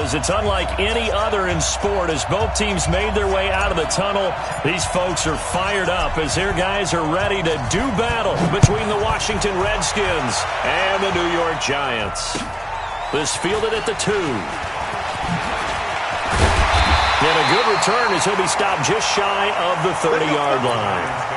because it's unlike any other in sport. As both teams made their way out of the tunnel, these folks are fired up as their guys are ready to do battle between the Washington Redskins and the New York Giants. This fielded at the 2. And a good return as he'll be stopped just shy of the 30-yard line.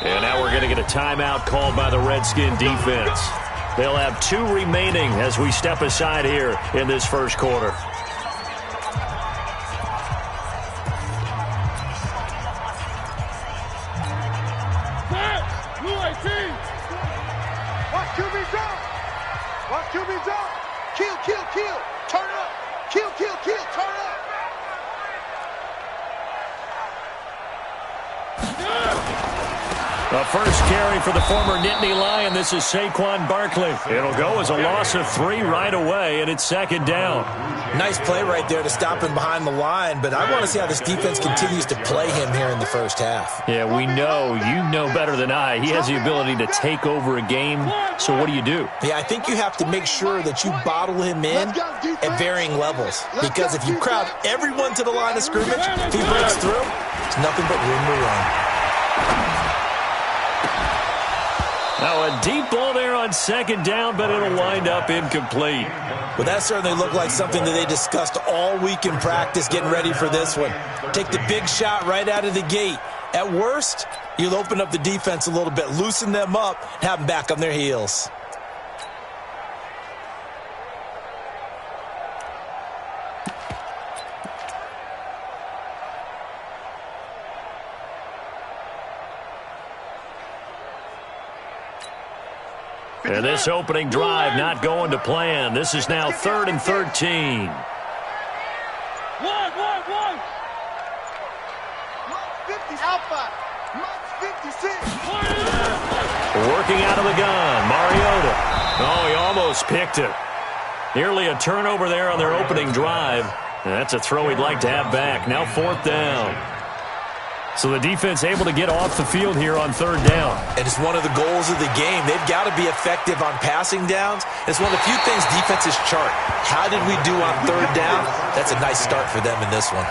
And now we're going to get a timeout called by the Redskin defense. They'll have 2 remaining as we step aside here in this first quarter. Kill. Turn up. Kill. Turn up. The first carry for the former Nittany Lion. This is Saquon Barkley. It'll go as a loss of 3 right away, and it's second down. Nice play right there to stop him behind the line, but I want to see how this defense continues to play him here in the first half. Yeah, we know. You know better than I. He has the ability to take over a game, so what do you do? Yeah, I think you have to make sure that you bottle him in at varying levels, because if you crowd everyone to the line of scrimmage, if he breaks through, it's nothing but room to run. Now a deep ball there on second down, but it'll wind up incomplete. Well, that certainly looked like something that they discussed all week in practice getting ready for this one. Take the big shot right out of the gate. At worst, you'll open up the defense a little bit, loosen them up, and have them back on their heels. And this opening drive not going to plan. This is now 3rd and 13. One. 50 Alpha. 56. Working out of the gun, Mariota. Oh, he almost picked it. Nearly a turnover there on their opening drive. And that's a throw he'd like to have back. Now 4th down. So the defense able to get off the field here on 3rd down. And it's one of the goals of the game. They've got to be effective on passing downs. It's one of the few things defenses chart. How did we do on 3rd down? That's a nice start for them in this one.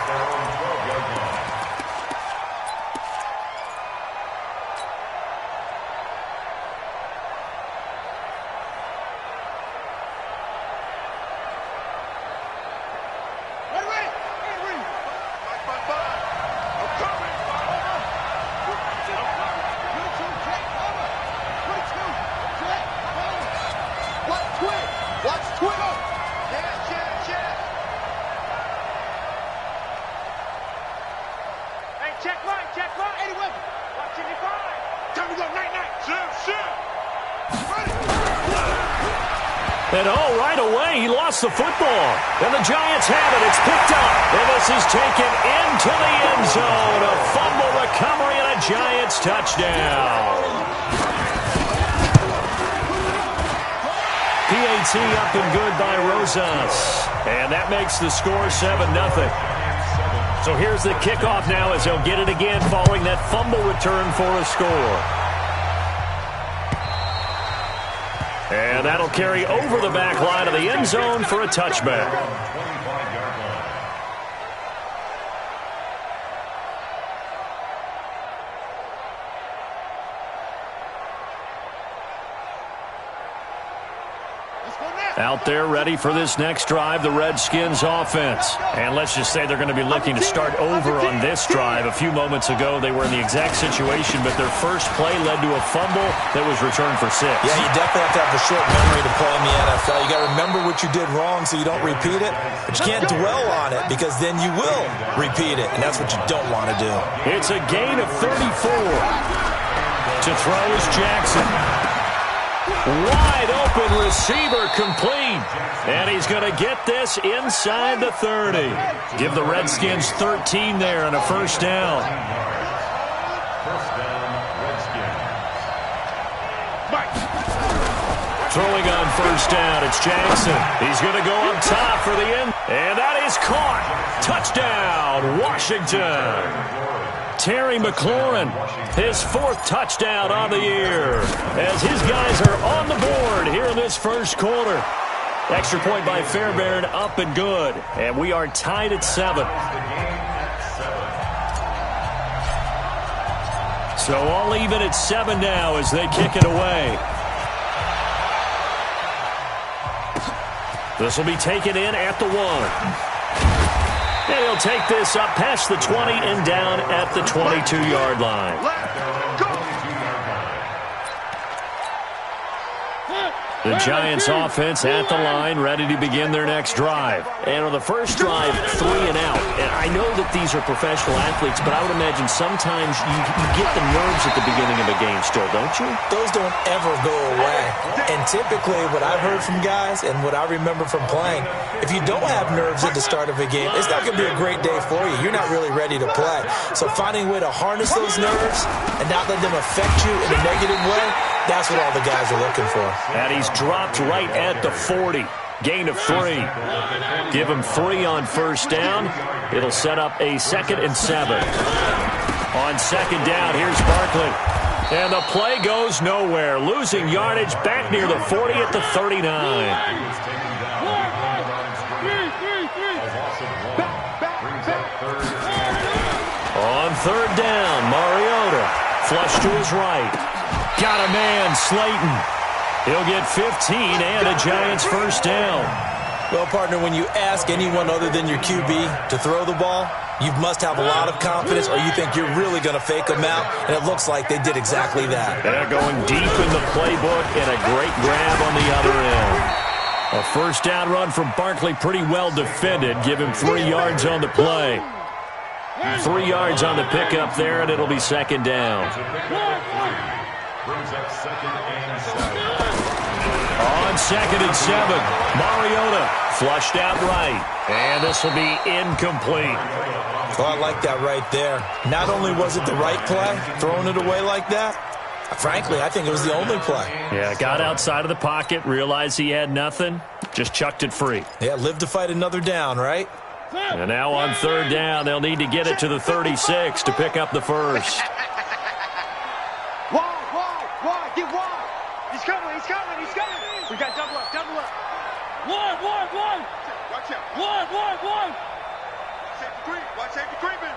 And right away, he lost the football. And the Giants have it. It's picked up. And this is taken into the end zone. A fumble recovery and a Giants touchdown. PAT up and good by Rosas. And that makes the score 7-0. So here's the kickoff now as they'll get it again following that fumble return for a score. And that'll carry over the back line of the end zone for a touchback. Out there ready for this next drive, the Redskins offense. And let's just say they're going to be looking to start over on this drive. A few moments ago, they were in the exact situation, but their first play led to a fumble that was returned for 6. Yeah, you definitely have to have a short memory to play in the NFL. You got to remember what you did wrong so you don't repeat it, but you can't dwell on it because then you will repeat it, and that's what you don't want to do. It's a gain of 34. To throw is Jackson. Wide open receiver complete. And he's going to get this inside the 30. Give the Redskins 13 there on a first down. Throwing on first down, it's Jackson. He's going to go up top for the end. And that is caught. Touchdown, Washington. Terry McLaurin, his 4th touchdown on the year, as his guys are on the board here in this first quarter. Extra point by Fairbairn, up and good. And we are tied at 7. So all even at 7 now as they kick it away. This will be taken in at the 1. And he'll take this up past the 20 and down at the 22-yard line. The Giants offense at the line, ready to begin their next drive. And on the first drive, 3 and out. And I know that these are professional athletes, but I would imagine sometimes you get the nerves at the beginning of a game still, don't you? Those don't ever go away. And typically what I've heard from guys and what I remember from playing, if you don't have nerves at the start of a game, it's not going to be a great day for you. You're not really ready to play. So finding a way to harness those nerves and not let them affect you in a negative way, that's what all the guys are looking for. And he's dropped right at the 40. Gain of 3. Give him 3 on first down. It'll set up a 2nd and 7. On second down, here's Barkley. And the play goes nowhere. Losing yardage back near the 40 at the 39. On third down, Mariota. Flush to his right. Got a man, Slayton. He'll get 15 and a Giants first down. Well, partner, when you ask anyone other than your QB to throw the ball, you must have a lot of confidence or you think you're really going to fake them out, and it looks like they did exactly that. They're going deep in the playbook and a great grab on the other end. A first down run from Barkley, pretty well defended. Give him 3 yards on the play. 3 yards on the pickup there, and it'll be second down. On 2nd and 7, Mariota flushed out right, and this will be incomplete. Oh, I like that right there. Not only was it the right play, throwing it away like that, frankly, I think it was the only play. Yeah, got outside of the pocket, realized he had nothing, just chucked it free. Yeah, live to fight another down, right? And now on third down, they'll need to get it to the 36 to pick up the first. Wide, get wide. He's coming. We got double up. Wide. Watch out. Wide. Watch safety creeping.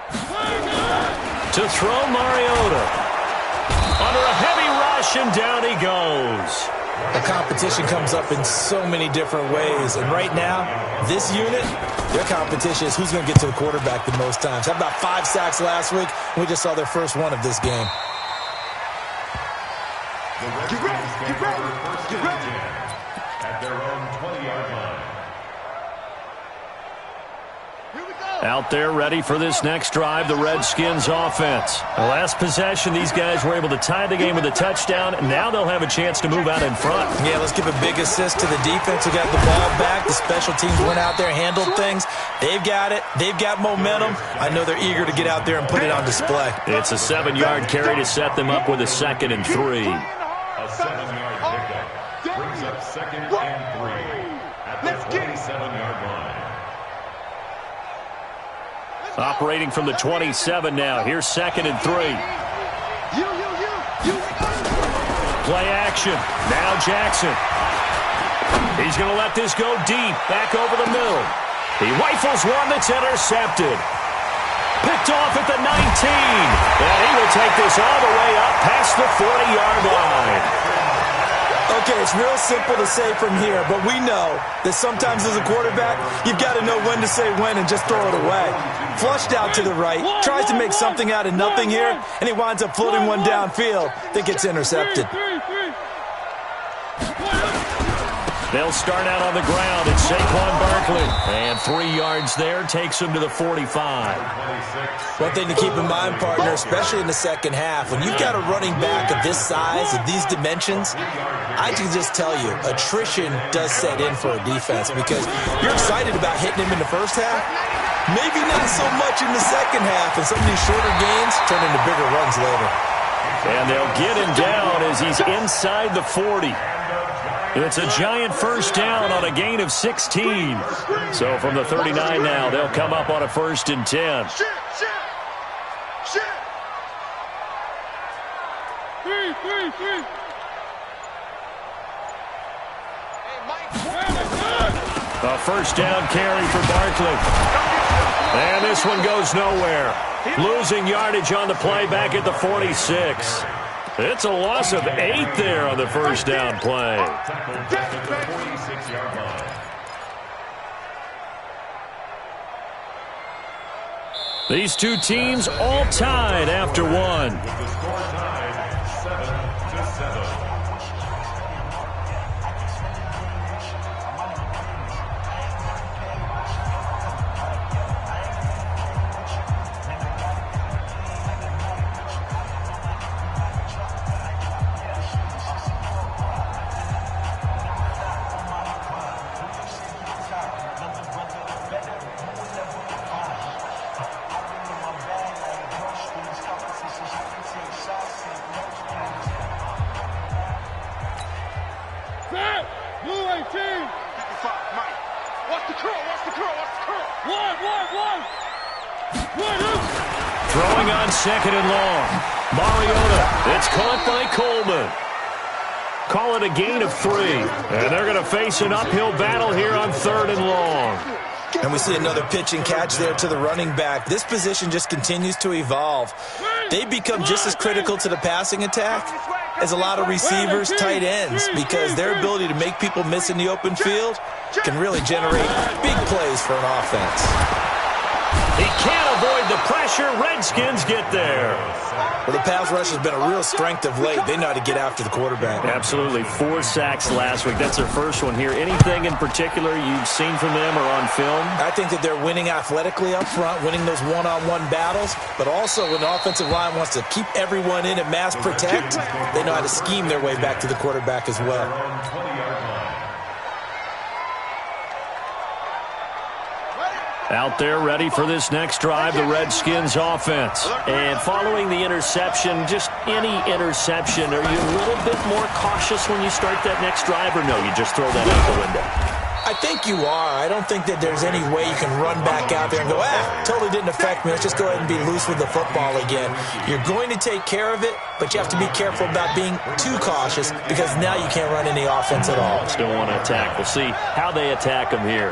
To throw Mariota. Under a heavy rush, and down he goes. The competition comes up in so many different ways. And right now, this unit, their competition is who's going to get to the quarterback the most times. Had about 5 sacks last week. We just saw their first one of this game. Get ready. At their own 20-yard line. Here we go. Out there ready for this next drive, the Redskins offense. The last possession, these guys were able to tie the game with a touchdown. Now they'll have a chance to move out in front. Yeah, let's give a big assist to the defense who got the ball back. The special teams went out there, handled things. They've got it. They've got momentum. I know they're eager to get out there and put it on display. It's a 7-yard carry to set them up with a 2nd and 3. A 7-yard pickup brings up 2nd and 3 at the 27-yard line. Operating from the 27 now. Here's 2nd and 3. You. Play action. Now Jackson. He's going to let this go deep. Back over the middle. He rifles one that's intercepted. Picked off at the 19. And he will take this all the way up past the 40-yard line. Okay, it's real simple to say from here, but we know that sometimes as a quarterback, you've got to know when to say when and just throw it away. Flushed out to the right, tries to make something out of nothing here, and he winds up floating one downfield that gets intercepted. They'll start out on the ground. It's Saquon Barkley. And 3 yards there takes him to the 45. One thing to keep in mind, partner, especially in the second half, when you've got a running back of this size, of these dimensions, I can just tell you, attrition does set in for a defense because you're excited about hitting him in the first half. Maybe not so much in the second half, and some of these shorter gains turn into bigger runs later. And they'll get him down as he's inside the 40. It's a Giant first down on a gain of 16. So from the 39 now, they'll come up on a 1st and 10. Shit. A first down carry for Barkley. And this one goes nowhere. Losing yardage on the play back at the 46. It's a loss of 8 there on the first down play. These two teams all tied after one. Throwing on second and long. Mariota. It's caught by Coleman. Call it a gain of 3. And they're going to face an uphill battle here on third and long. And we see another pitch and catch there to the running back. This position just continues to evolve. They become just as critical to the passing attack as a lot of receivers, tight ends, because their ability to make people miss in the open field can really generate big plays for an offense. He can't avoid the pressure. Redskins get there. Well, the pass rush has been a real strength of late. They know how to get after the quarterback. Absolutely. 4 sacks last week. That's their first one here. Anything in particular you've seen from them or on film? I think that they're winning athletically up front, winning those one-on-one battles, but also when the offensive line wants to keep everyone in and mass protect, they know how to scheme their way back to the quarterback as well. Out there ready for this next drive, the Redskins offense. And following the interception, just any interception, are you a little bit more cautious when you start that next drive, or no, you just throw that out the window? I think you are. I don't think that there's any way you can run back out there and go, totally didn't affect me. Let's just go ahead and be loose with the football again. You're going to take care of it, but you have to be careful about being too cautious because now you can't run any offense at all. Still want to attack. We'll see how they attack them here.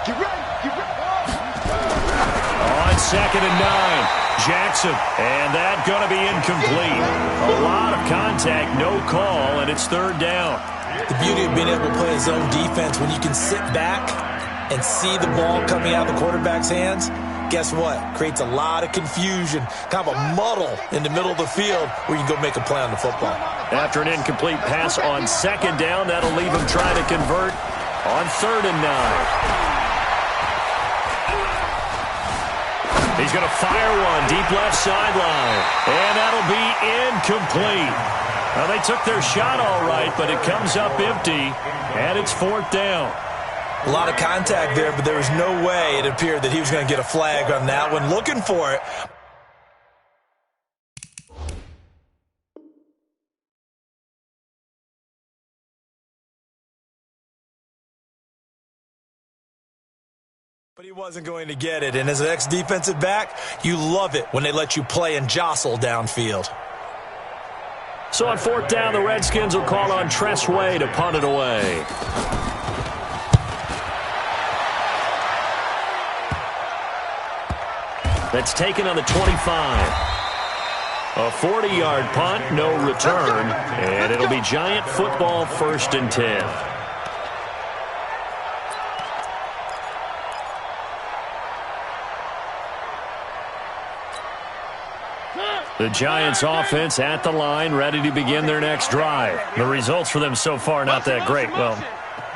Get ready, get ready. On second and 9, Jackson. And that's going to be incomplete. A lot of contact, no call, and it's third down. The beauty of being able to play a zone defense when you can sit back and see the ball coming out of the quarterback's hands, guess what? Creates a lot of confusion, kind of a muddle in the middle of the field where you can go make a play on the football. After an incomplete pass on second down, that'll leave him trying to convert on third and 9. He's going to fire one deep left sideline, and that'll be incomplete. Now, they took their shot all right, but it comes up empty, and it's fourth down. A lot of contact there, but there was no way it appeared that he was going to get a flag on that one. Looking for it. But he wasn't going to get it, and as an ex-defensive back, you love it when they let you play and jostle downfield. So on fourth down, the Redskins will call on Tress Way to punt it away. That's taken on the 25. A 40-yard punt, no return, and it'll be Giant football, first and 10. The Giants offense at the line, ready to begin their next drive. The results for them so far, not that great. Well,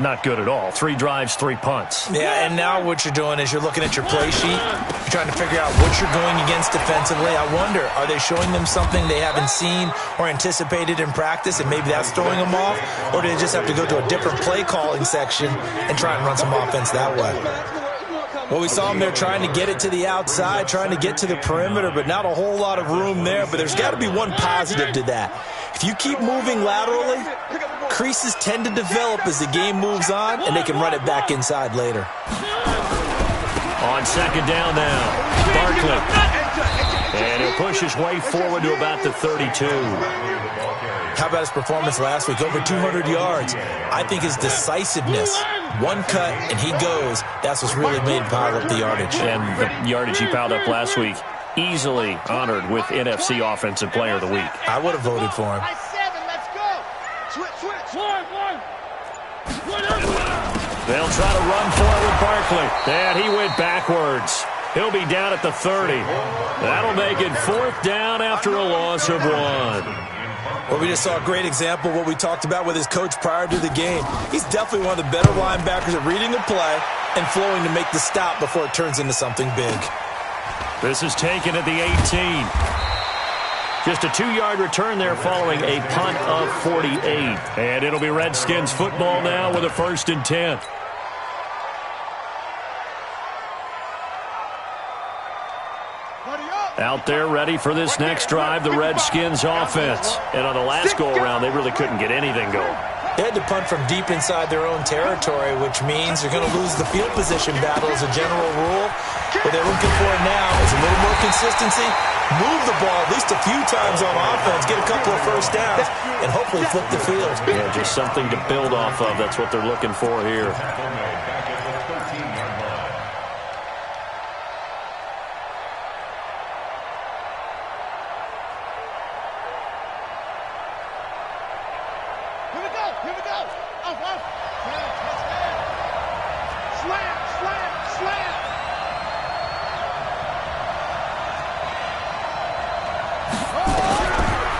not good at all. 3 drives, 3 punts. Yeah, and now what you're doing is you're looking at your play sheet. You're trying to figure out what you're going against defensively. I wonder, are they showing them something they haven't seen or anticipated in practice, and maybe that's throwing them off? Or do they just have to go to a different play calling section and try and run some offense that way? Well, we saw him there trying to get it to the outside, trying to get to the perimeter, but not a whole lot of room there. But there's got to be one positive to that. If you keep moving laterally, creases tend to develop as the game moves on, and they can run it back inside later. On second down now, Barkley. And he'll push his way forward to about the 32. How about his performance last week? Over 200 yards. I think his decisiveness, one cut and he goes, that's what's really made him pile up the yardage. And the yardage he piled up last week, easily honored with NFC Offensive Player of the Week. I would have voted for him. Let's go. Switch. They'll try to run for it with Barkley. And he went backwards. He'll be down at the 30. That'll make it 4th down after a loss of 1. Well, we just saw a great example of what we talked about with his coach prior to the game. He's definitely one of the better linebackers at reading the play and flowing to make the stop before it turns into something big. This is taken at the 18. Just a 2-yard return there following a punt of 48. And it'll be Redskins football now with a 1st and 10. Out there ready for this next drive, the Redskins offense. And on the last go-around, they really couldn't get anything going. They had to punt from deep inside their own territory, which means they're going to lose the field position battle as a general rule. What they're looking for now is a little more consistency, move the ball at least a few times on offense, get a couple of first downs, and hopefully flip the field. Yeah, just something to build off of. That's what they're looking for here. Here we go. Up. Slam.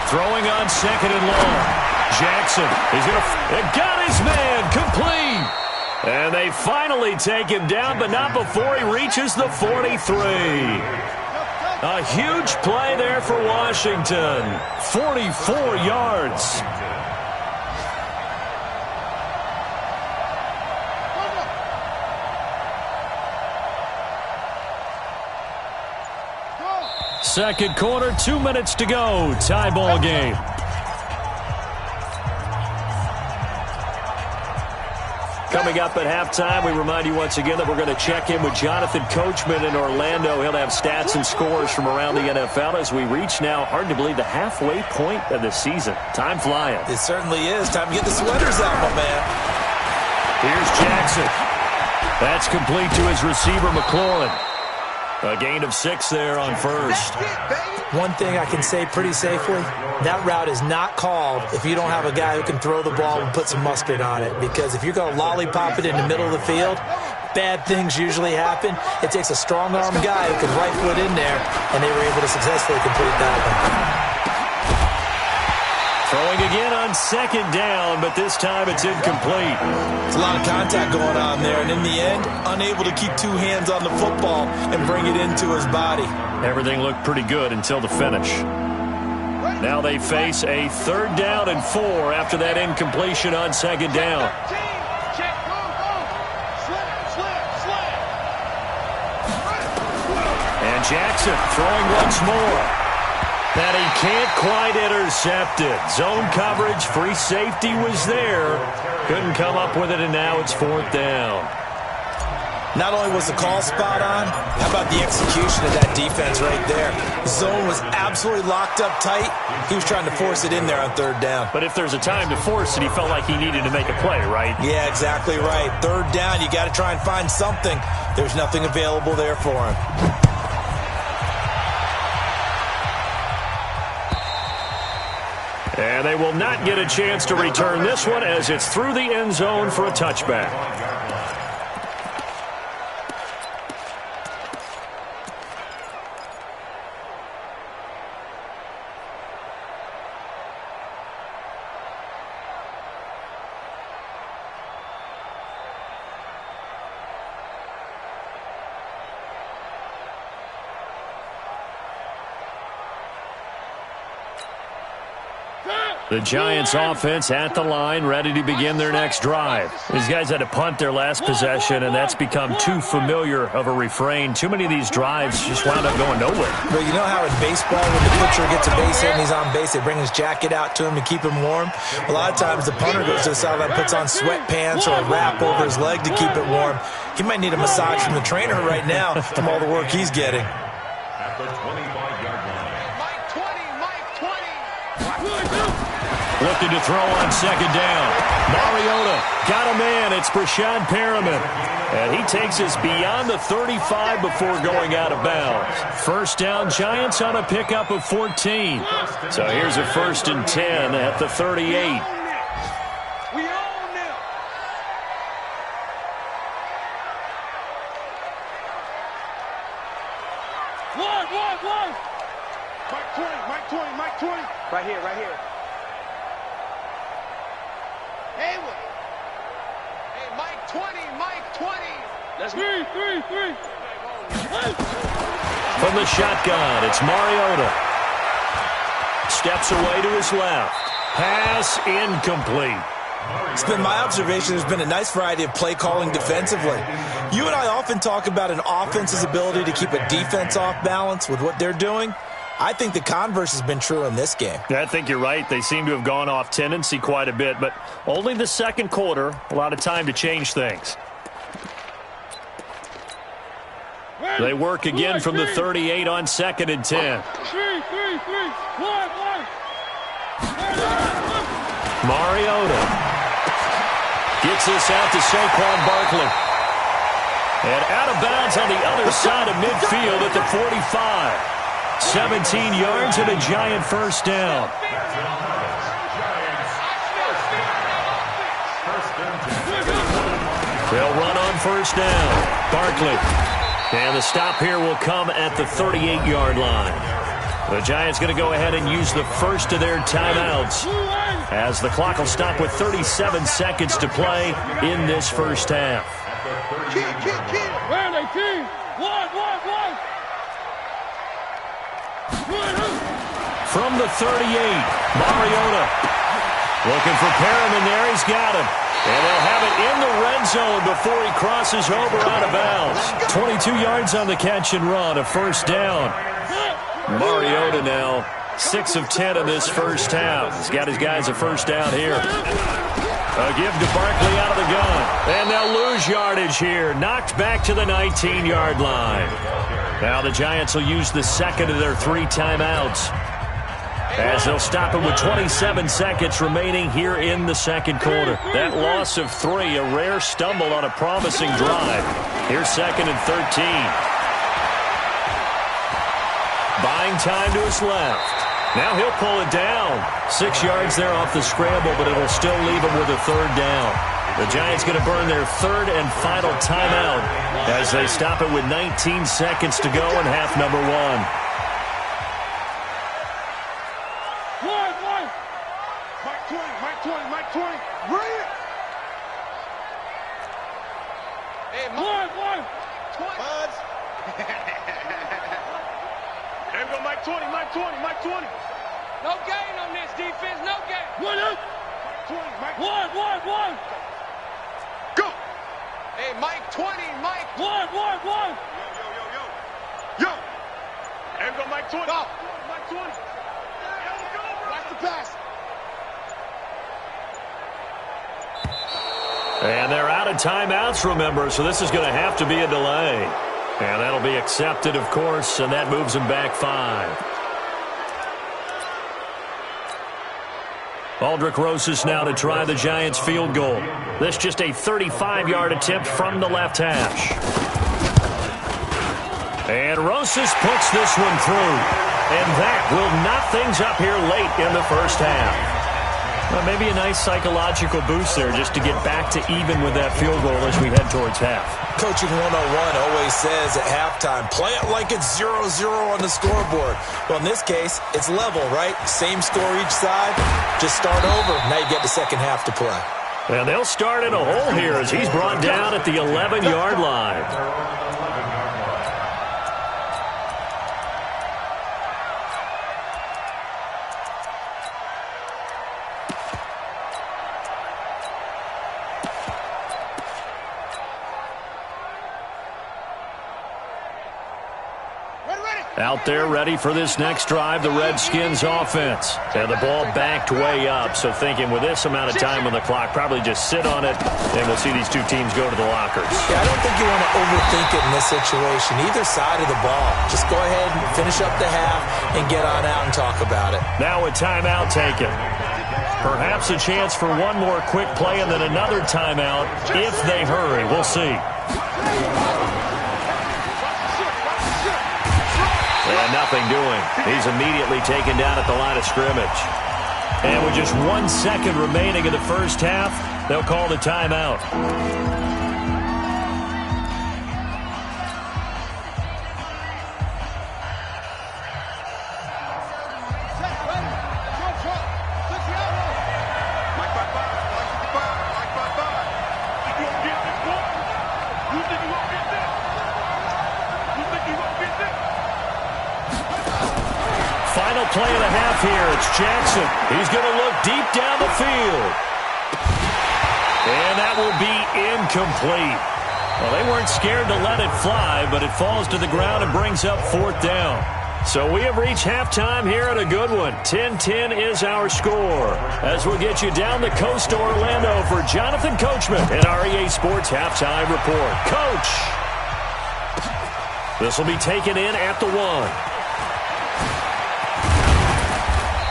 Throwing on 2nd and long. Jackson, he's going to got his man complete. And they finally take him down, but not before he reaches the 43. A huge play there for Washington. 44 yards. Second quarter, 2 minutes to go. Tie ball game. Coming up at halftime, we remind you once again that we're going to check in with Jonathan Coachman in Orlando. He'll have stats and scores from around the NFL as we reach now, hard to believe, the halfway point of the season. Time flying. It certainly is. Time to get the sweaters out, my man. Here's Jackson. That's complete to his receiver, McLaurin. A gain of 6 there on first. One thing I can say pretty safely, that route is not called if you don't have a guy who can throw the ball and put some mustard on it. Because if you're going to lollipop it in the middle of the field, bad things usually happen. It takes a strong-arm guy who can right foot in there, and they were able to successfully complete that one. Throwing again on 2nd down, but this time it's incomplete. There's a lot of contact going on there, and in the end, unable to keep 2 hands on the football and bring it into his body. Everything looked pretty good until the finish. Now they face a 3rd down and 4 after that incompletion on 2nd down. And Jackson throwing once more. That he can't quite intercept it. Zone coverage, free safety was there. Couldn't come up with it, and now it's 4th down. Not only was the call spot on, how about the execution of that defense right there? The zone was absolutely locked up tight. He was trying to force it in there on 3rd down. But if there's a time to force it, he felt like he needed to make a play, right? Yeah, exactly right. 3rd down, you got to try and find something. There's nothing available there for him. And they will not get a chance to return this one as it's through the end zone for a touchback. The Giants offense at the line, ready to begin their next drive. These guys had to punt their last possession, and that's become too familiar of a refrain. Too many of these drives just wound up going nowhere. But you know how in baseball, when the pitcher gets a base hit and he's on base, they bring his jacket out to him to keep him warm? A lot of times the punter goes to the sideline, puts on sweatpants or a wrap over his leg to keep it warm. He might need a massage from the trainer right now from all the work he's getting. At the 25-yard line. Looking to throw on second down. Mariota got a man. It's Brashad Perriman. And he takes us beyond the 35 before going out of bounds. First down, Giants on a pickup of 14. So here's a 1st and 10 at the 38. Mike 20. Right here. Haywood. Hey, Mike 20. Let's go. Three. From the shotgun, it's Mariota. Steps away to his left. Pass incomplete. It's been my observation there's been a nice variety of play calling defensively. You and I often talk about an offense's ability to keep a defense off balance with what they're doing. I think the converse has been true in this game. I think you're right. They seem to have gone off tendency quite a bit, but only the second quarter, a lot of time to change things. They work again from the 38 on 2nd and 10. Mariota gets this out to Saquon Barkley. And out of bounds on the other side of midfield at the 45. 17 yards and a Giant first down. They'll run on first down. Barkley. And the stop here will come at the 38-yard line. The Giants going to go ahead and use the first of their timeouts as the clock will stop with 37 seconds to play in this first half. Where are they, team? One. From the 38, Mariota. Looking for Perriman there. He's got him. And they'll have it in the red zone before he crosses over out of bounds. 22 yards on the catch and run, a first down. Mariota now 6 of 10 in this first half. He's got his guys a first down here. A give to Barkley out of the gun. And they'll lose yardage here. Knocked back to the 19-yard line. Now the Giants will use the second of their 3 timeouts, as they'll stop it with 27 seconds remaining here in the second quarter. That loss of 3, a rare stumble on a promising drive. Here's 2nd and 13. Buying time to his left. Now he'll pull it down. 6 yards there off the scramble, but it'll still leave him with a 3rd down. The Giants going to burn their 3rd and final timeout as they stop it with 19 seconds to go in half number 1. Mike 20. Bring it. Hey, one. 20. Buzz. There we go, Mike 20. No gain on this defense, no gain. One up. Mike 20. One. Go. Hey, Mike 20. One. Yo. There we go, Mike 20. Go. Mike 20. Watch the pass. And they're out of timeouts, remember, so this is going to have to be a delay. And that'll be accepted, of course, and that moves them back 5. Aldrick Rosas now to try the Giants' field goal. This just a 35-yard attempt from the left hash. And Rosas puts this one through. And that will knot things up here late in the first half. Well, maybe a nice psychological boost there just to get back to even with that field goal as we head towards half. Coaching 101 always says at halftime, play it like it's 0-0 on the scoreboard. Well, in this case, it's level, right? Same score each side. Just start over. Now you get the second half to play. And they'll start in a hole here as he's brought down at the 11-yard line. Out there ready for this next drive, the Redskins offense. And the ball backed way up, so thinking with this amount of time on the clock, probably just sit on it, and we'll see these two teams go to the lockers. Yeah, I don't think you want to overthink it in this situation, either side of the ball. Just go ahead and finish up the half and get on out and talk about it. Now a timeout taken. Perhaps a chance for one more quick play and then another timeout if they hurry. We'll see. And nothing doing. He's immediately taken down at the line of scrimmage. And with just 1 second remaining in the first half, they'll call the timeout. Play and a half here. It's Jackson. He's going to look deep down the field. And that will be incomplete. Well, they weren't scared to let it fly, but it falls to the ground and brings up 4th down. So we have reached halftime here at a good one. 10-10 is our score. As we'll get you down the coast to Orlando for Jonathan Coachman and our EA Sports Halftime Report. Coach! This will be taken in at the 1.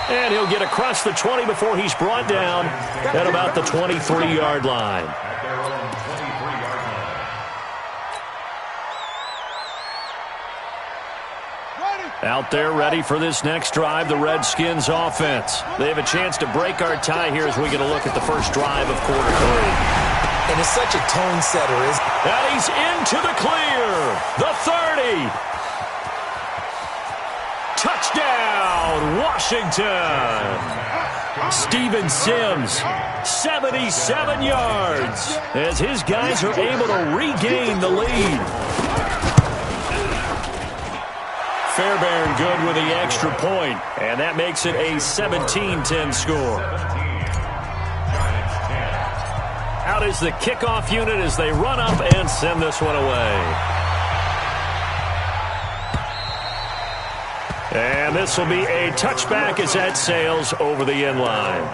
And he'll get across the 20 before he's brought down at about the 23-yard line. Out there ready for this next drive, the Redskins offense. They have a chance to break our tie here as we get a look at the first drive of quarter 3. And it's such a tone setter, isn't it? And he's into the clear. The 30. Touchdown, Washington. Steven Sims, 77 yards, as his guys are able to regain the lead. Fairbairn good with the extra point, and that makes it a 17-10 score. Out is the kickoff unit as they run up and send this one away. And this will be a touchback as that sails over the end line.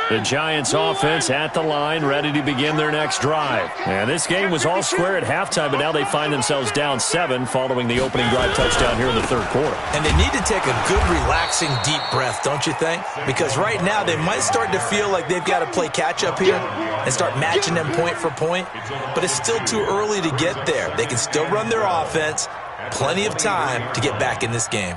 The Giants offense at the line, ready to begin their next drive. And this game was all square at halftime, but now they find themselves down 7 following the opening drive touchdown here in the 3rd quarter. And they need to take a good, relaxing, deep breath, don't you think? Because right now they might start to feel like they've got to play catch-up here and start matching them point for point. But it's still too early to get there. They can still run their offense. Plenty of time to get back in this game.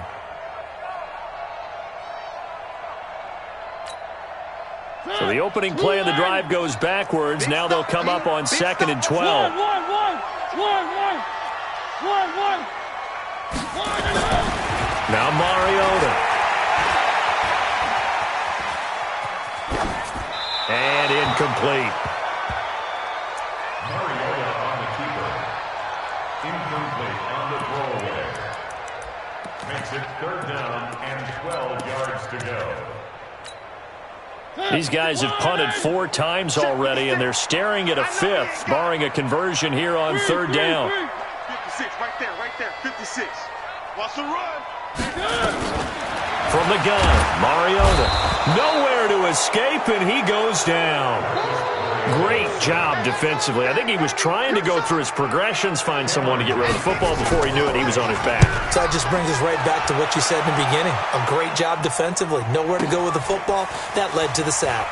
So the opening play of the drive goes backwards. Now they'll come up on 2nd and 12. Now Mariota. And incomplete. Mariota on the keeper. Incomplete on the throwaway. Makes it 3rd down and 12 yards to go. These guys have punted 4 times already, and they're staring at a 5th, barring a conversion here on 3rd down. 56, right there, 56. Watch the run. From the gun, Mariota. Nowhere to escape, and he goes down. Great job defensively. I think he was trying to go through his progressions, find someone to get rid of the football. Before he knew it, he was on his back. So that just brings us right back to what you said in the beginning. A great job defensively. Nowhere to go with the football. That led to the sack.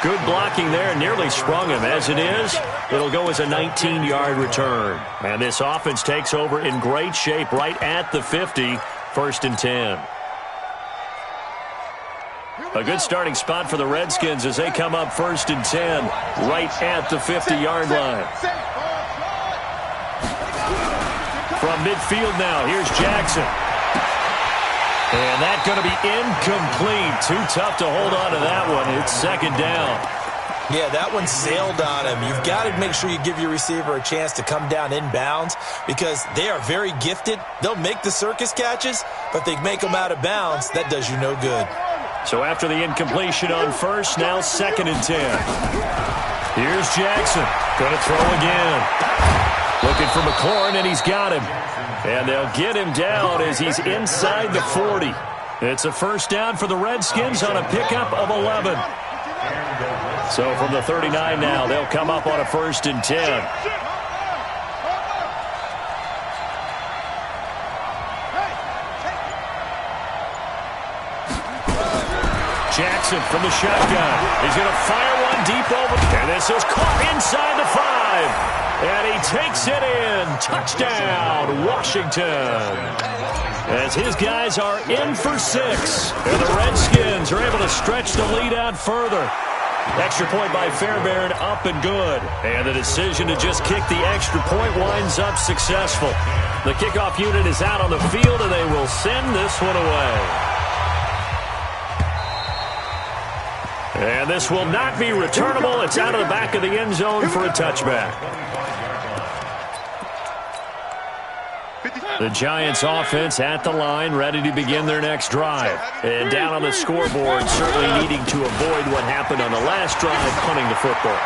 Good blocking there, nearly sprung him. As it is, it'll go as a 19-yard return. And this offense takes over in great shape right at the 50, 1st and 10. A good starting spot for the Redskins as they come up 1st and 10, right at the 50-yard line. From midfield now, here's Jackson. And that's going to be incomplete. Too tough to hold on to that one. It's 2nd down. Yeah, that one sailed on him. You've got to make sure you give your receiver a chance to come down inbounds because they are very gifted. They'll make the circus catches, but they make them out of bounds. That does you no good. So after the incompletion on 1st, now 2nd and 10. Here's Jackson. Going to throw again. Looking for McLaurin, and he's got him. And they'll get him down as he's inside the 40. It's a 1st down for the Redskins on a pickup of 11. So from the 39 now, they'll come up on a 1st and 10. Jackson from the shotgun. He's going to fire one deep over. And this is caught inside the 5. And he takes it in. Touchdown, Washington. As his guys are in for 6. And the Redskins are able to stretch the lead out further. Extra point by Fairbairn, up and good. And the decision to just kick the extra point winds up successful. The kickoff unit is out on the field, and they will send this one away. And this will not be returnable. It's out of the back of the end zone for a touchback. The Giants offense at the line, ready to begin their next drive. And down on the scoreboard, certainly needing to avoid what happened on the last drive, punting the football.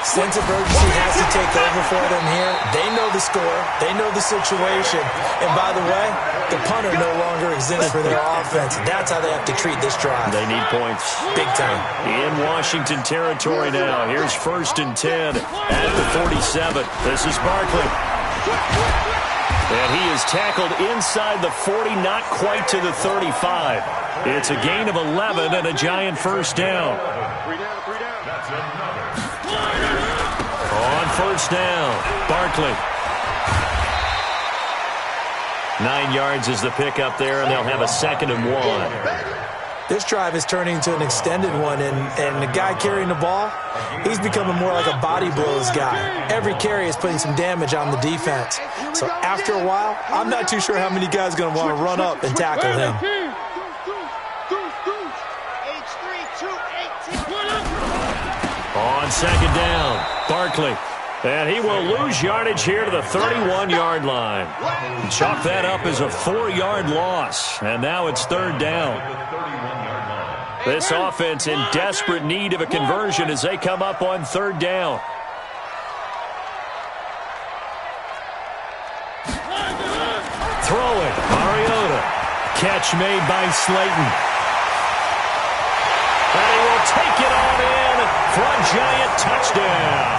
Sense of urgency has to take over for them here. They know the score. They know the situation. And by the way, the punter no longer exists for their offense. That's how they have to treat this drive. They need points. Big time. In Washington territory now. Here's 1st and 10 at the 47. This is Barkley. And he is tackled inside the 40, not quite to the 35. It's a gain of 11 and a Giant 1st down. On 1st down, Barkley. 9 yards is the pickup there, and they'll have a 2nd and 1. This drive is turning into an extended one, and the guy carrying the ball, he's becoming more like a body blows guy. Every carry is putting some damage on the defense. So after a while, I'm not too sure how many guys are going to want to run up and tackle him. On 2nd down, Barkley. And he will lose yardage here to the 31-yard line. Chalk that up as a 4-yard loss. And now it's 3rd down. This offense in desperate need of a conversion as they come up on 3rd down. Throwing, Mariota. Catch made by Slayton. And he will take it on in for a Giant touchdown.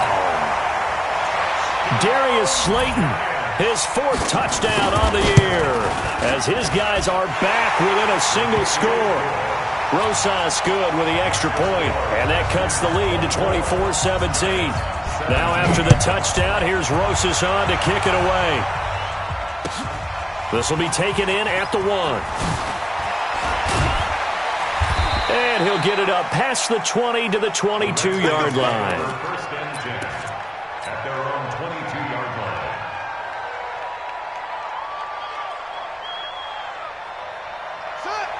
Darius Slayton, his 4th touchdown on the year, as his guys are back within a single score. Rosas good with the extra point, and that cuts the lead to 24-17. Now after the touchdown, here's Rosas on to kick it away. This will be taken in at the 1. And he'll get it up past the 20 to the 22-yard line.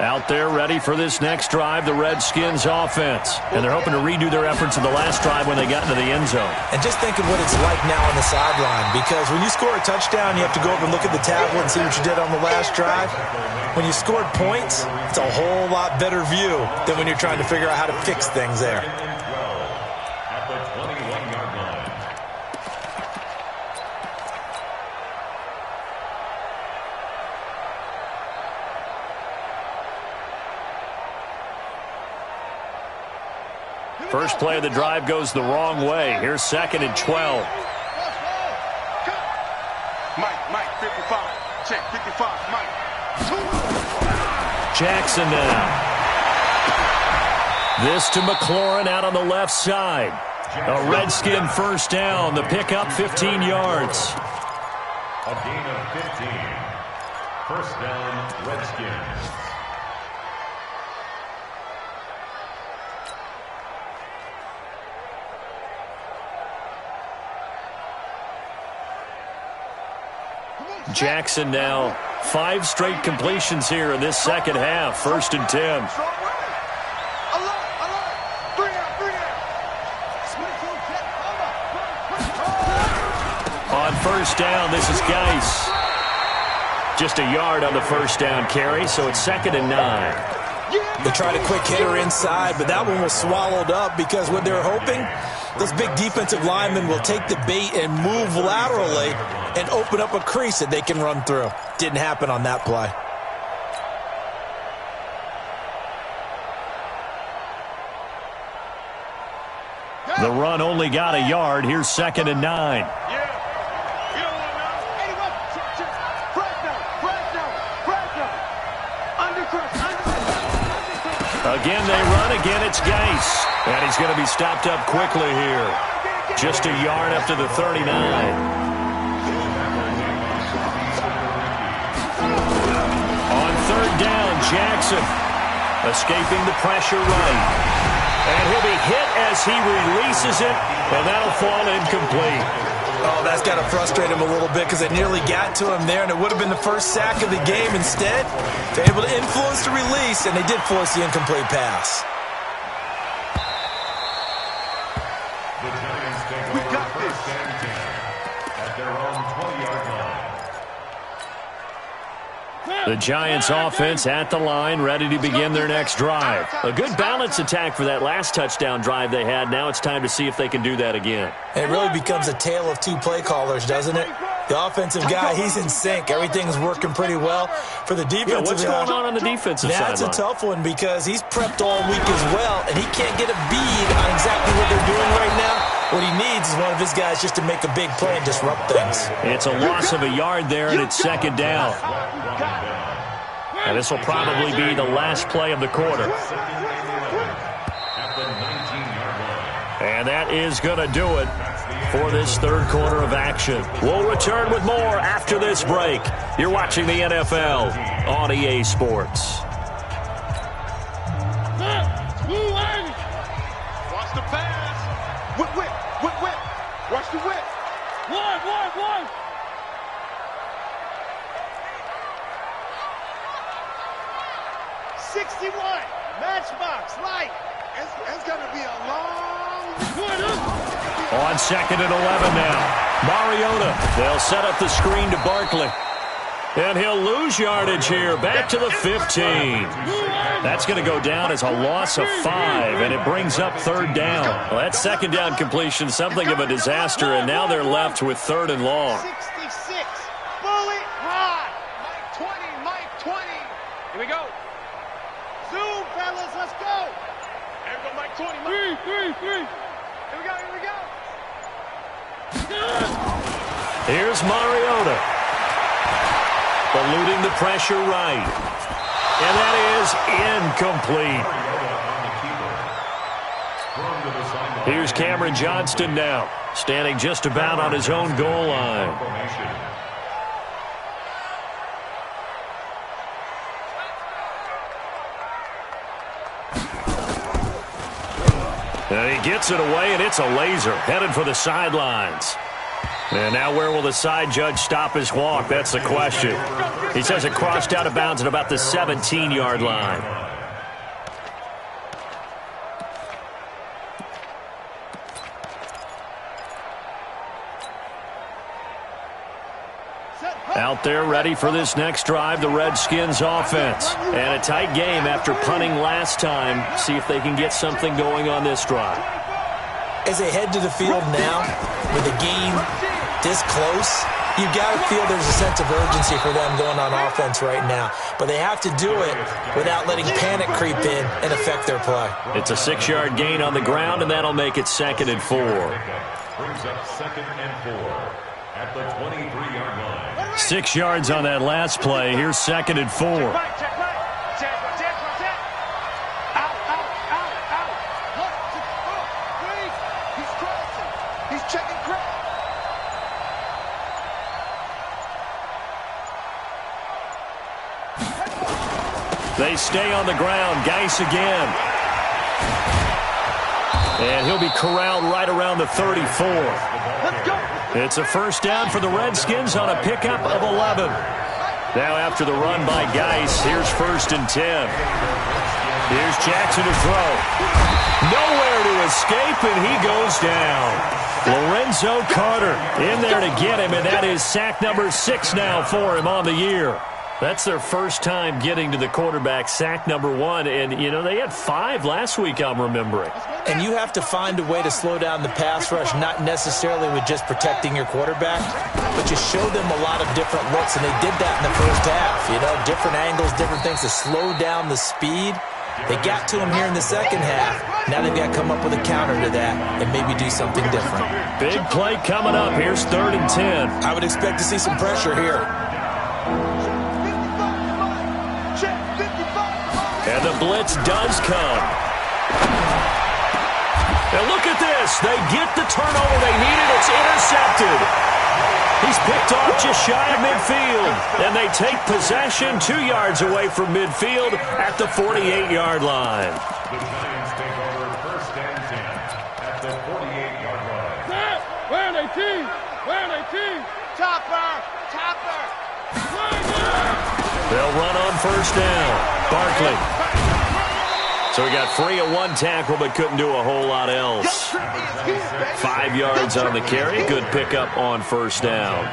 Out there ready for this next drive, the Redskins offense. And they're hoping to redo their efforts in the last drive when they got into the end zone. And just think of what it's like now on the sideline, because when you score a touchdown, you have to go up and look at the tablet and see what you did on the last drive. When you scored points, it's a whole lot better view than when you're trying to figure out how to fix things there. At the 21-yard line. First play of the drive goes the wrong way. Here's 2nd and 12. Mike, 55. Check, 55, Mike. Jackson now. This to McLaurin out on the left side. A Redskin 1st down. The pickup 15 yards. A gain of 15. 1st down, Redskins. Jackson now 5 straight completions here in this 2nd half. 1st and 10. On 1st down, this is Geis. Just a yard on the 1st down carry, so it's 2nd and 9. They tried a quick hitter inside, but that one was swallowed up because what they're hoping, those big defensive linemen will take the bait and move laterally and open up a crease that they can run through. Didn't happen on that play. The run only got a yard. Here's 2nd and 9. Again, they run. Again, it's Geis. And he's going to be stopped up quickly here. Just a yard up to the 39. On 3rd down, Jackson escaping the pressure right. And he'll be hit as he releases it, and that'll fall incomplete. Oh, that's got to frustrate him a little bit because they nearly got to him there, and it would have been the first sack of the game. Instead, they're able to influence the release, and they did force the incomplete pass. The Giants take over first and 10 at their own 20-yard line. The Giants offense at the line, ready to begin their next drive. A good balance attack for that last touchdown drive they had. Now it's time to see if they can do that again. It really becomes a tale of two play callers, doesn't it? The offensive guy, he's in sync. Everything's working pretty well. For the defensive what's going on the defensive side? That's a tough one because he's prepped all week as well, and he can't get a bead on exactly what they're doing right now. What he needs is one of his guys just to make a big play and disrupt things. It's a loss of a yard there, and it's 2nd down. And this will probably be the last play of the quarter. And that is going to do it for this 3rd quarter of action. We'll return with more after this break. You're watching the NFL on EA Sports. Watch the pass. Whip, whip, whip, whip. Watch the whip. One. 61. Matchbox, light. It's going to be a long... On 2nd and 11 now. Mariota. They'll set up the screen to Barkley. And he'll lose yardage here. Back to the 15. That's going to go down as a loss of 5, and it brings up 3rd down. Well, that 2nd down completion, something of a disaster, and now they're left with 3rd and long. 66. Bullet high. Mike 20. Here we go. Zoom, fellas. Let's go. Here we go, Mike 20. Three. Here we go. Here's Mariota. Eluding the pressure right. And that is incomplete. Here's Cameron Johnston now, standing just about on his own goal line. And he gets it away, and it's a laser, headed for the sidelines. And now where will the side judge stop his walk? That's the question. He says it crossed out of bounds at about the 17-yard line. Out there ready for this next drive, the Redskins offense. And a tight game after punting last time. See if they can get something going on this drive. As they head to the field now, with the game this close, you've got to feel there's a sense of urgency for them going on offense right now. But they have to do it without letting panic creep in and affect their play. It's a 6-yard gain on the ground, and that'll make it 2nd and 4. Brings up 2nd and 4 at the 23-yard line. 6 yards on that last play. Here's 2nd and 4. Check right. Out. Look. Freeze. He's crossing. He's checking crowd. They stay on the ground. Geis again. And he'll be corralled right around the 34. Let's go. It's a first down for the Redskins on a pickup of 11. Now after the run by Geis, here's 1st and 10. Here's Jackson to throw. Nowhere to escape, and he goes down. Lorenzo Carter in there to get him, and that is sack number 6 now for him on the year. That's their first time getting to the quarterback, sack number 1. And, you know, they had 5 last week, I'm remembering. And you have to find a way to slow down the pass rush, not necessarily with just protecting your quarterback, but you show them a lot of different looks, and they did that in the first half. You know, different angles, different things to slow down the speed They got to him here in the second half. Now they've got to come up with a counter to that and maybe do something different. Big play coming up. Here's 3rd and 10. I would expect to see some pressure here. And the blitz does come. And look at this. They get the turnover they needed. It's intercepted. He's picked off just shy of midfield. And they take possession 2 yards away from midfield at the 48-yard line. The Giants take over 1st and 10 at the 48-yard line. Where they team? Where they team? Topper! Topper! They'll run on 1st down. Barkley. So he got free of 1 tackle but couldn't do a whole lot else. 5 yards on the carry. Good pickup on 1st down.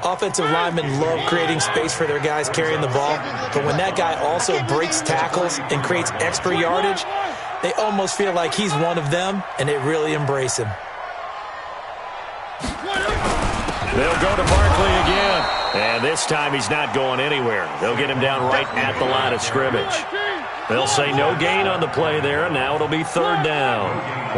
Offensive linemen love creating space for their guys carrying the ball, but when that guy also breaks tackles and creates extra yardage, they almost feel like he's one of them, and they really embrace him. They'll go to Barkley again, and this time he's not going anywhere. They'll get him down right at the line of scrimmage. They'll say no gain on the play there, and now it'll be 3rd down.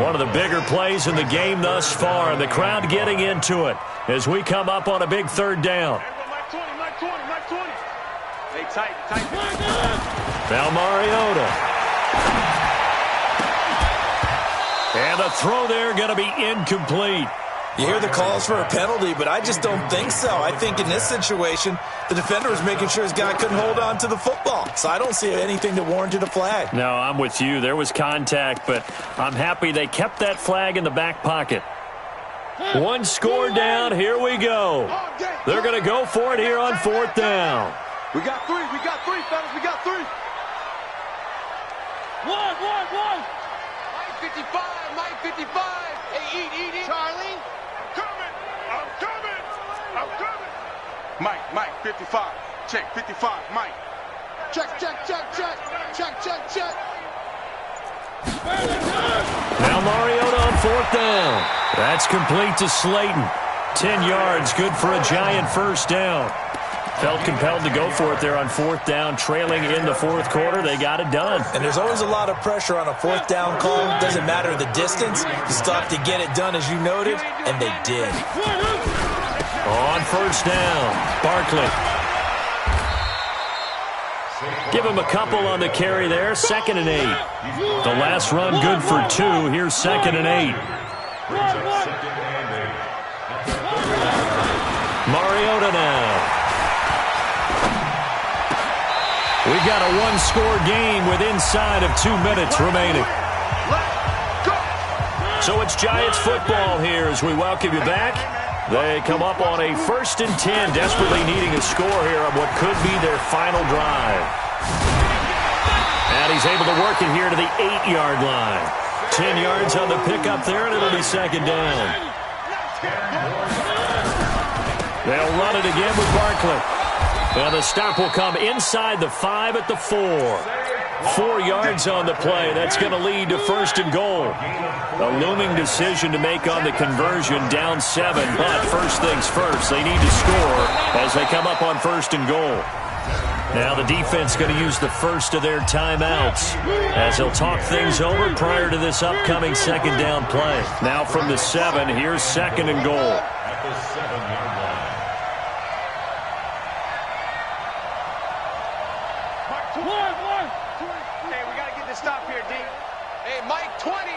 One of the bigger plays in the game thus far, and the crowd getting into it as we come up on a big 3rd down. Mike 20, Mike 20, Mike 20. Hey, tight. Now Mariota. And the throw there going to be incomplete. You hear the calls for a penalty, but I just don't think so. I think in this situation, the defender was making sure his guy couldn't hold on to the football. So I don't see anything that warranted a flag. No, I'm with you. There was contact, but I'm happy they kept that flag in the back pocket. 1 score down. Here we go. They're going to go for it here on 4th down. We got 3, fellas, we got 3. One. Mike 55, Mike 55. Hey, eat. Charlie. I'm coming. Mike 55. Check, 55, Mike. Check. Now Mariota on 4th down. That's complete to Slayton. 10 yards, good for a Giant 1st down. Felt compelled to go for it there on 4th down, trailing in the 4th quarter. They got it done. And there's always a lot of pressure on a 4th down call. Doesn't matter the distance. You still have to get it done, as you noted, and they did. On 1st down, Barkley. Give him a couple on the carry there. 2nd and 8. The last run good for 2. Here's 2nd and 8. Mariota now. We've got a 1-score game with inside of 2 minutes remaining. So it's Giants football here as we welcome you back. They come up on a 1st and 10, desperately needing a score here on what could be their final drive. And he's able to work it here to the 8-yard line. 10 yards on the pickup there, and it'll be 2nd down. They'll run it again with Barkley. And the stop will come inside the 5 at the 4. 4 yards on the play. That's going to lead to 1st and goal. A looming decision to make on the conversion, down 7. But first things first, they need to score as they come up on 1st and goal. Now the defense going to use the first of their timeouts as they'll talk things over prior to this upcoming 2nd down play. Now from the 7, here's 2nd and goal. At the 7-yard line. Hey, we got to get this stop here, D. Hey, Mike 20.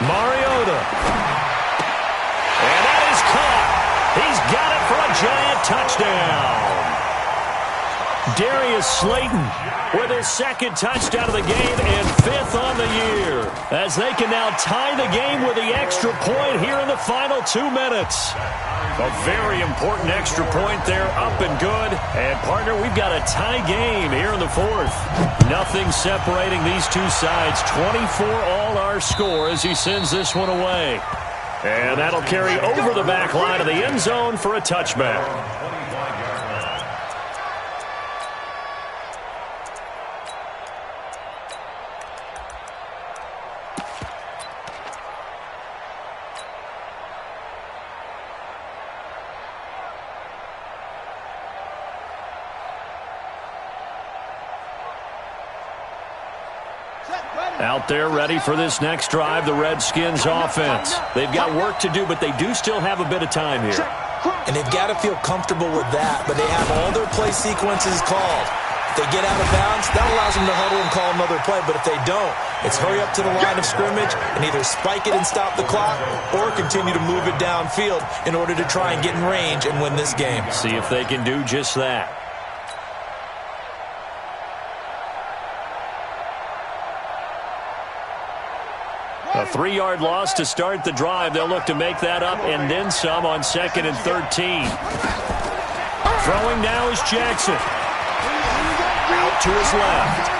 Mariota. And that is caught. He's got it for a Giant touchdown. Darius Slayton with his 2nd touchdown of the game and 5th on the year, as they can now tie the game with the extra point here in the final 2 minutes. A very important extra point there, up and good. And, partner, we've got a tie game here in the 4th. Nothing separating these two sides. 24 all our score as he sends this one away. And that'll carry over the back line of the end zone for a touchback. Out there ready for this next drive, the Redskins offense. They've got work to do, but they do still have a bit of time here. And they've got to feel comfortable with that, but they have all their play sequences called. If they get out of bounds, that allows them to huddle and call another play, but if they don't, it's hurry up to the line of scrimmage and either spike it and stop the clock or continue to move it downfield in order to try and get in range and win this game. See if they can do just that. A 3-yard loss to start the drive. They'll look to make that up and then some on 2nd and 13. Throwing now is Jackson. Out to his left.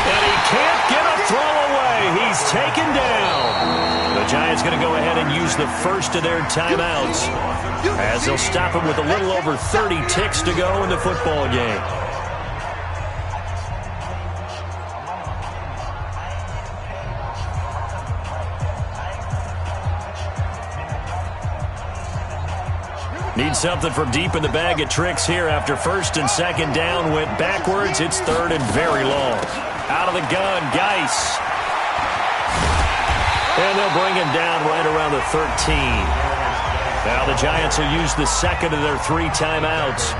And he can't get a throw away. He's taken down. The Giants going to go ahead and use the first of their timeouts as they'll stop him with a little over 30 ticks to go in the football game. Need something from deep in the bag of tricks here after 1st and 2nd down went backwards. It's 3rd and very long. Out of the gun, Geis. And they'll bring him down right around the 13. Now the Giants will use the 2nd of their 3 timeouts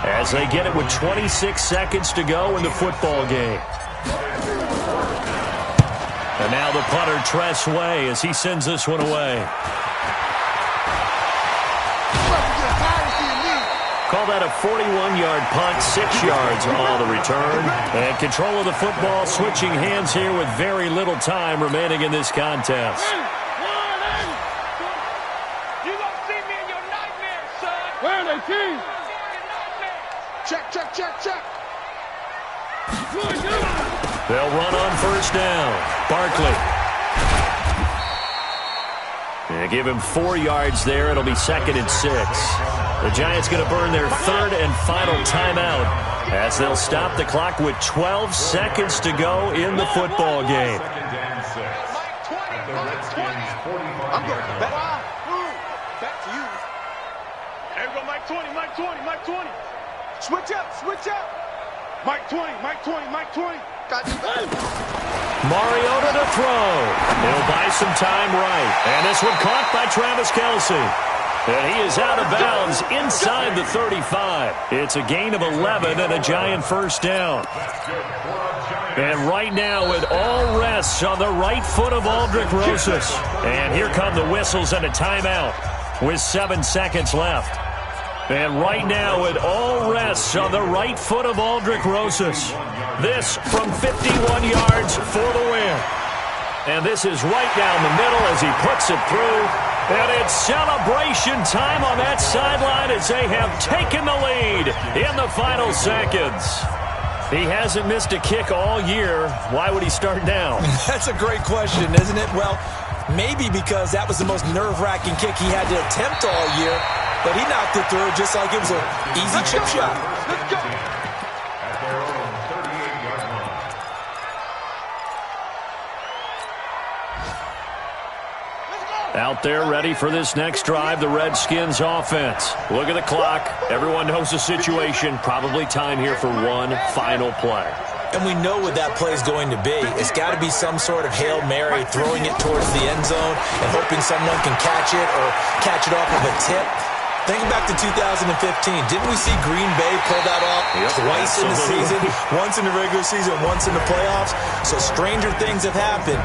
as they get it with 26 seconds to go in the football game. And now the punter, Tress Way, as he sends this one away. Call that a 41-yard punt, 6 yards on the return. And control of the football switching hands here with very little time remaining in this contest. You gonna see me in your nightmares, son. Where are they, team? Check. They'll run on 1st down. Barkley. They give him 4 yards there. It'll be 2nd and 6. The Giants going to burn their 3rd and final timeout as they'll stop the clock with 12 seconds to go in the football game. I'm going back to you. There we go, Mike 20. Switch up. Mike 20. Got you. Mariota to throw. He'll buy some time right. And this one caught by Travis Kelce. And he is out of bounds inside the 35. It's a gain of 11 and a Giant 1st down. And right now it all rests on the right foot of Aldrick Rosas. And here come the whistles and a timeout with 7 seconds left. And right now it all rests on the right foot of Aldrick Rosas. This from 51 yards for the win. And this is right down the middle as he puts it through. And it's celebration time on that sideline as they have taken the lead in the final seconds. He hasn't missed a kick all year. Why would he start now? That's a great question, isn't it? Well, maybe because that was the most nerve-wracking kick he had to attempt all year, but he knocked it through just like it was an easy chip shot. Let's go. At their own 38-yard line. Out there ready for this next drive, the Redskins offense. Look at the clock. Everyone knows the situation. Probably time here for one final play. And we know what that play is going to be. It's got to be some sort of Hail Mary, throwing it towards the end zone and hoping someone can catch it or catch it off of a tip. Think back to 2015. Didn't we see Green Bay pull that off twice in the season? Once in the regular season, once in the playoffs. So stranger things have happened.